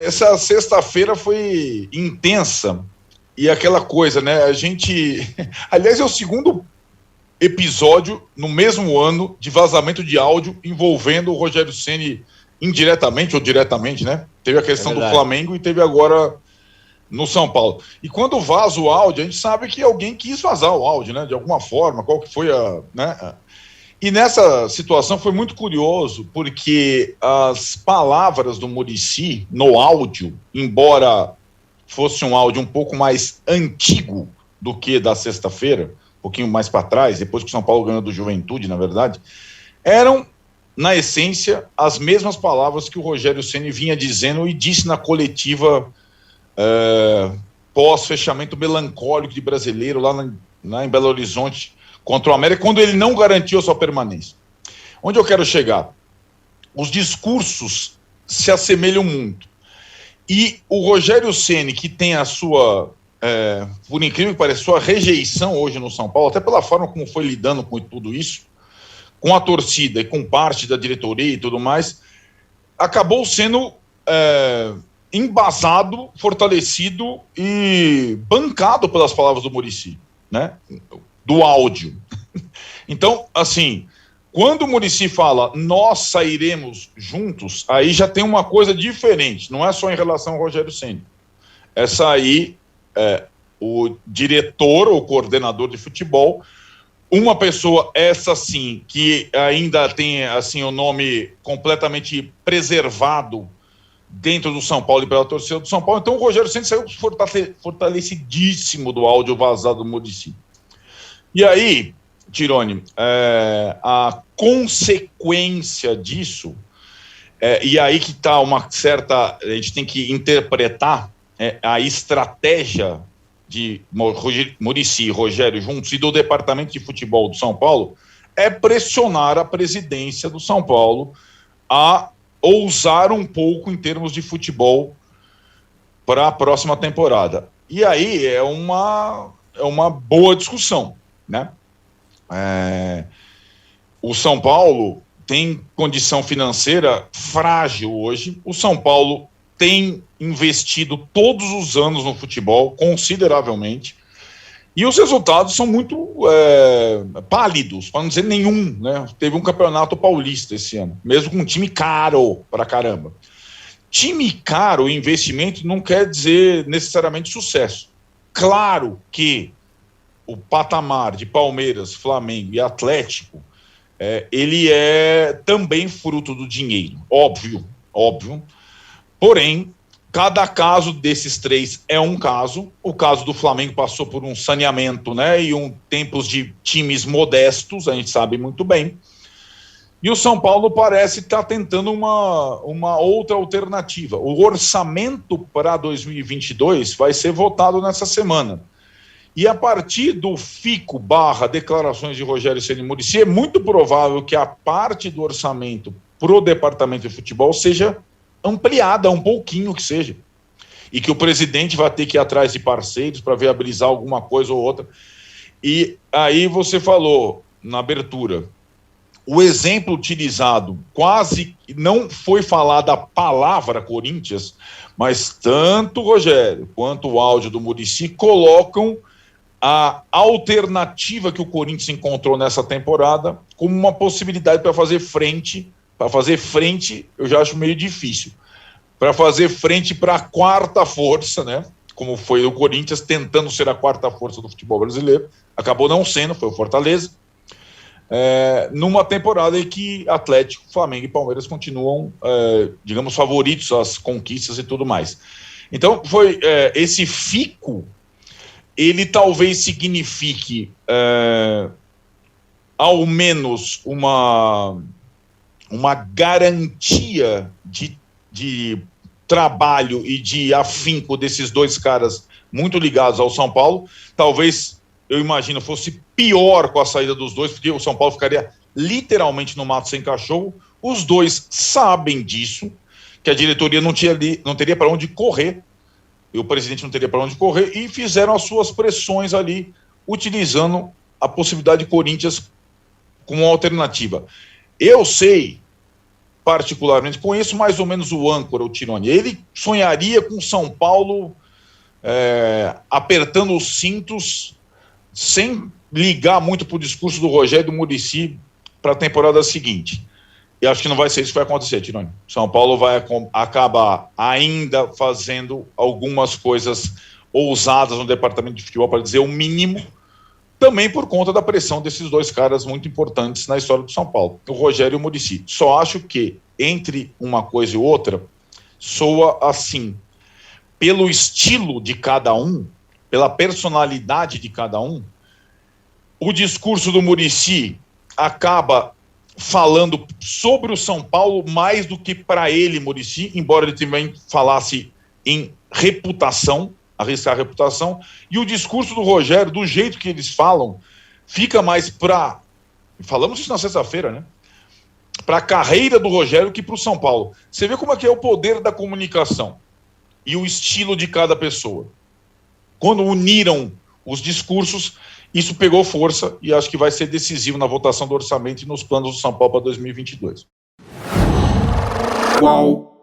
Essa sexta-feira foi intensa e aquela coisa, né? A gente. Aliás, é o segundo episódio no mesmo ano de vazamento de áudio envolvendo o Rogério Ceni indiretamente ou diretamente, né? Teve a É questão do verdade. Flamengo e teve agora no São Paulo. E quando vaza o áudio, a gente sabe que alguém quis vazar o áudio, né? De alguma forma, qual que foi a. Né? E nessa situação foi muito curioso, porque as palavras do Muricy no áudio, embora fosse um áudio um pouco mais antigo do que da sexta-feira, um pouquinho mais para trás, depois que o São Paulo ganhou do Juventude, na verdade, eram, na essência, as mesmas palavras que o Rogério Ceni vinha dizendo e disse na coletiva pós-fechamento melancólico de Brasileiro lá em Belo Horizonte contra o América, quando ele não garantiu a sua permanência. Onde eu quero chegar? Os discursos se assemelham muito. E o Rogério Ceni, que tem a sua, por incrível que pareça, sua rejeição hoje no São Paulo, até pela forma como foi lidando com tudo isso, com a torcida e com parte da diretoria e tudo mais, acabou sendo embasado, fortalecido e bancado pelas palavras do Muricy, né? Do áudio. Então, assim, quando o Muricy fala nós sairemos juntos, aí já tem uma coisa diferente, não é só em relação ao Rogério Ceni. Essa aí, o diretor ou coordenador de futebol, uma pessoa, essa sim, que ainda tem assim o nome completamente preservado dentro do São Paulo e pela torcida do São Paulo. Então o Rogério Ceni saiu fortalecidíssimo do áudio vazado do Muricy. E aí, Tirone, a consequência disso, e aí que está uma certa, a gente tem que interpretar a estratégia de Muricy e Rogério juntos e do departamento de futebol do São Paulo, é pressionar a presidência do São Paulo a ousar um pouco em termos de futebol para a próxima temporada. E aí é uma boa discussão, né? O São Paulo tem condição financeira frágil hoje. O São Paulo tem investido todos os anos no futebol, consideravelmente, e os resultados são muito pálidos, para não dizer nenhum, né? Teve um campeonato paulista esse ano, mesmo com um time caro pra caramba. Time caro, investimento, não quer dizer necessariamente sucesso. Claro que o patamar de Palmeiras, Flamengo e Atlético, ele é também fruto do dinheiro, óbvio. Porém, cada caso desses três é um caso. O caso do Flamengo passou por um saneamento, né, e tempos de times modestos, a gente sabe muito bem. E o São Paulo parece estar tentando uma outra alternativa. O orçamento para 2022 vai ser votado nessa semana. E a partir do FICO / declarações de Rogério Ceni e Muricy, é muito provável que a parte do orçamento para o departamento de futebol seja ampliada, um pouquinho que seja. E que o presidente vai ter que ir atrás de parceiros para viabilizar alguma coisa ou outra. E aí você falou, na abertura, o exemplo utilizado quase não foi falada a palavra Corinthians, mas tanto o Rogério quanto o áudio do Muricy colocam a alternativa que o Corinthians encontrou nessa temporada como uma possibilidade para fazer frente. Para fazer frente, eu já acho meio difícil. Para fazer frente para a quarta força, né? Como foi o Corinthians tentando ser a quarta força do futebol brasileiro, acabou não sendo, foi o Fortaleza. Numa temporada em que Atlético, Flamengo e Palmeiras continuam, digamos, favoritos às conquistas e tudo mais. Então, foi esse fico. Ele talvez signifique ao menos uma garantia de trabalho e de afinco desses dois caras muito ligados ao São Paulo. Talvez, eu imagino, fosse pior com a saída dos dois, porque o São Paulo ficaria literalmente no mato sem cachorro. Os dois sabem disso, que a diretoria não teria para onde correr, e o presidente não teria para onde correr, e fizeram as suas pressões ali, utilizando a possibilidade de Corinthians como alternativa. Eu sei particularmente, conheço mais ou menos o âncora, o Tironi. Ele sonharia com São Paulo apertando os cintos, sem ligar muito para o discurso do Rogério e do Muricy para a temporada seguinte. E acho que não vai ser isso que vai acontecer, Tironi. São Paulo vai acabar ainda fazendo algumas coisas ousadas no departamento de futebol, para dizer o mínimo, também por conta da pressão desses dois caras muito importantes na história do São Paulo, o Rogério e o Muricy. Só acho que, entre uma coisa e outra, soa assim, pelo estilo de cada um, pela personalidade de cada um, o discurso do Muricy acaba falando sobre o São Paulo mais do que para ele, Muricy, embora ele também falasse em reputação, arriscar a reputação, e o discurso do Rogério, do jeito que eles falam, fica mais para, falamos isso na sexta-feira, né? Para a carreira do Rogério que para o São Paulo. Você vê como é que é o poder da comunicação e o estilo de cada pessoa. Quando uniram os discursos, isso pegou força e acho que vai ser decisivo na votação do orçamento e nos planos do São Paulo para 2022. Qual?